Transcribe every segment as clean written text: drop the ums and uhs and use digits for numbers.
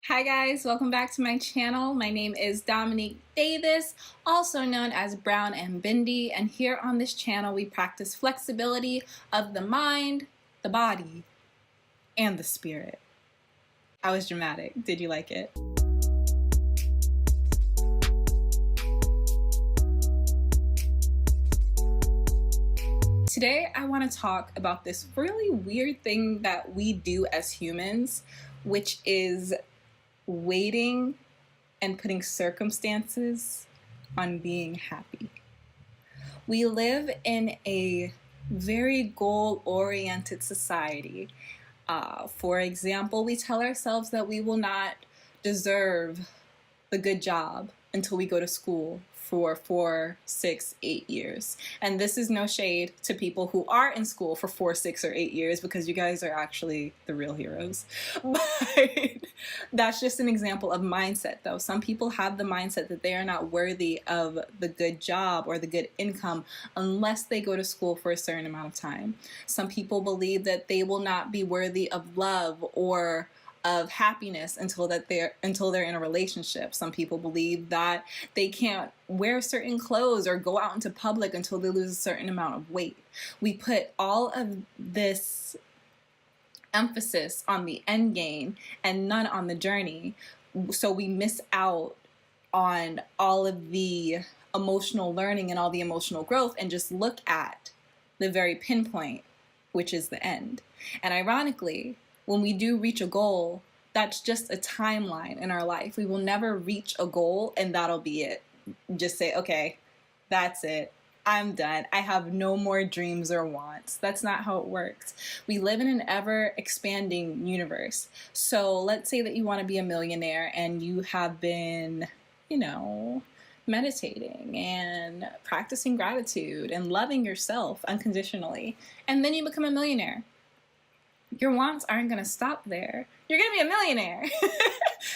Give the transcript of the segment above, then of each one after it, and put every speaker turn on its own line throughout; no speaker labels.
Hi guys, welcome back to my channel. My name is Dominique Davis, also known as Brown and Bindi, and here on this channel we practice flexibility of the mind, the body, and the spirit. I was dramatic. Did you like it? Today I want to talk about this really weird thing that we do as humans, which is waiting and putting circumstances on being happy. We live in a very goal-oriented society. For example, we tell ourselves that we will not deserve the good job until we go to school for 4, 6, 8 years. And this is no shade to people who are in school for 4, 6, or 8 years, because you guys are actually the real heroes. But that's just an example of mindset, though. Some people have the mindset that they are not worthy of the good job or the good income unless they go to school for a certain amount of time. Some people believe that they will not be worthy of love or of happiness until they're in a relationship. Some people believe that they can't wear certain clothes or go out into public until they lose a certain amount of weight. We put all of this emphasis on the end game and none on the journey, so we miss out on all of the emotional learning and all the emotional growth and just look at the very pinpoint, which is the end. And ironically, when we do reach a goal, that's just a timeline in our life. We will never reach a goal and that'll be it. Just say, okay, that's it. I'm done. I have no more dreams or wants. That's not how it works. We live in an ever-expanding universe. So let's say that you want to be a millionaire and you have been, meditating and practicing gratitude and loving yourself unconditionally. And then you become a millionaire. Your wants aren't going to stop there. You're going to be a millionaire.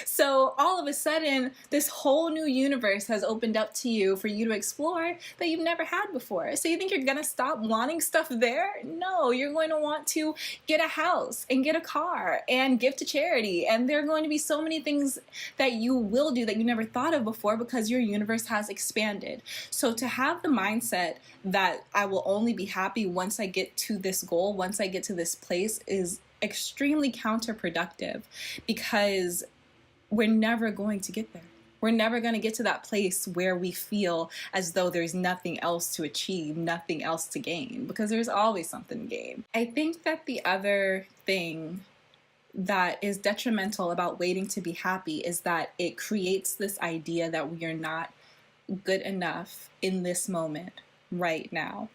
So all of a sudden, this whole new universe has opened up to you for you to explore that you've never had before. So you think you're going to stop wanting stuff there? No, you're going to want to get a house and get a car and give to charity. And there are going to be so many things that you will do that you never thought of before because your universe has expanded. So to have the mindset that I will only be happy once I get to this goal, once I get to this place, is extremely counterproductive, because we're never going to get there. We're never going to get to that place where we feel as though there's nothing else to achieve, nothing else to gain, because there's always something to gain. I think that the other thing that is detrimental about waiting to be happy is that it creates this idea that we are not good enough in this moment right now.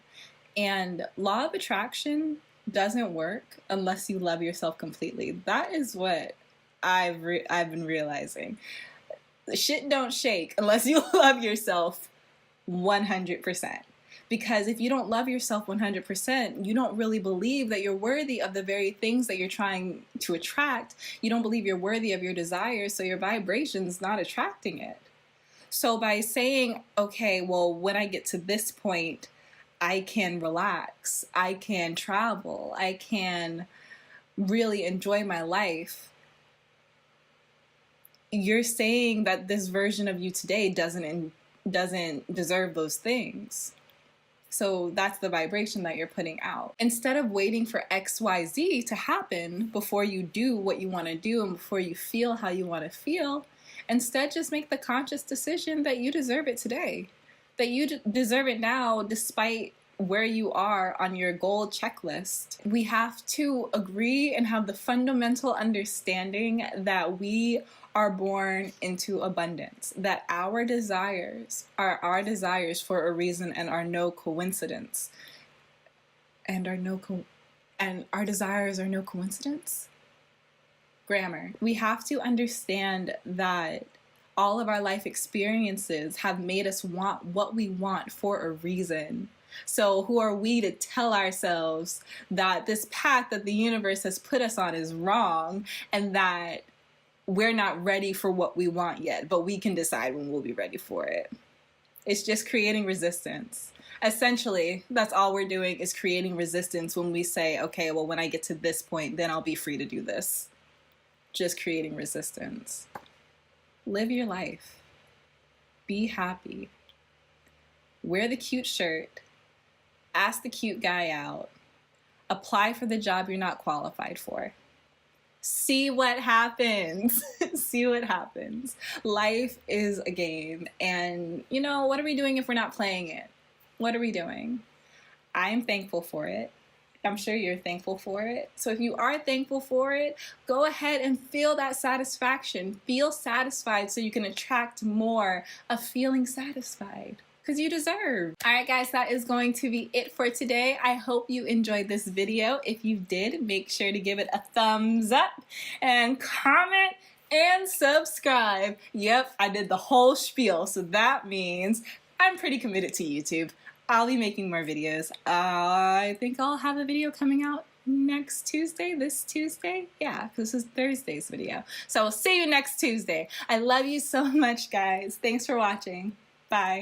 And law of attraction doesn't work unless you love yourself completely. That is what I've been realizing. The shit don't shake unless you love yourself 100%. Because if you don't love yourself 100%, you don't really believe that you're worthy of the very things that you're trying to attract. You don't believe you're worthy of your desires, so your vibration's not attracting it. So by saying, okay, well, when I get to this point, I can relax, I can travel, I can really enjoy my life, you're saying that this version of you today doesn't deserve those things. So that's the vibration that you're putting out. Instead of waiting for XYZ to happen before you do what you want to do and before you feel how you want to feel, instead just make the conscious decision that you deserve it today. That you deserve it now, despite where you are on your goal checklist. We have to agree and have the fundamental understanding that we are born into abundance, that our desires are our desires for a reason and are no coincidence. And our desires are no coincidence? Grammar. We have to understand that all of our life experiences have made us want what we want for a reason. So who are we to tell ourselves that this path that the universe has put us on is wrong and that we're not ready for what we want yet, but we can decide when we'll be ready for it? It's just creating resistance. Essentially, that's all we're doing, is creating resistance when we say, okay, well, when I get to this point, then I'll be free to do this. just creating resistance. Live your life. Be happy. Wear the cute shirt. Ask the cute guy out. Apply for the job you're not qualified for. See what happens. See what happens. Life is a game. And, you know, what are we doing if we're not playing it? What are we doing? I'm thankful for it. I'm sure you're thankful for it. So if you are thankful for it, go ahead and feel that satisfaction. Feel satisfied so you can attract more of feeling satisfied. Because you deserve. All right, guys, that is going to be it for today. I hope you enjoyed this video. If you did, make sure to give it a thumbs up and comment and subscribe. Yep, I did the whole spiel, so that means I'm pretty committed to YouTube. I'll be making more videos. I think I'll have a video coming out next Tuesday, this Tuesday. Yeah, this is Thursday's video. So I'll see you next Tuesday. I love you so much, guys. Thanks for watching. Bye.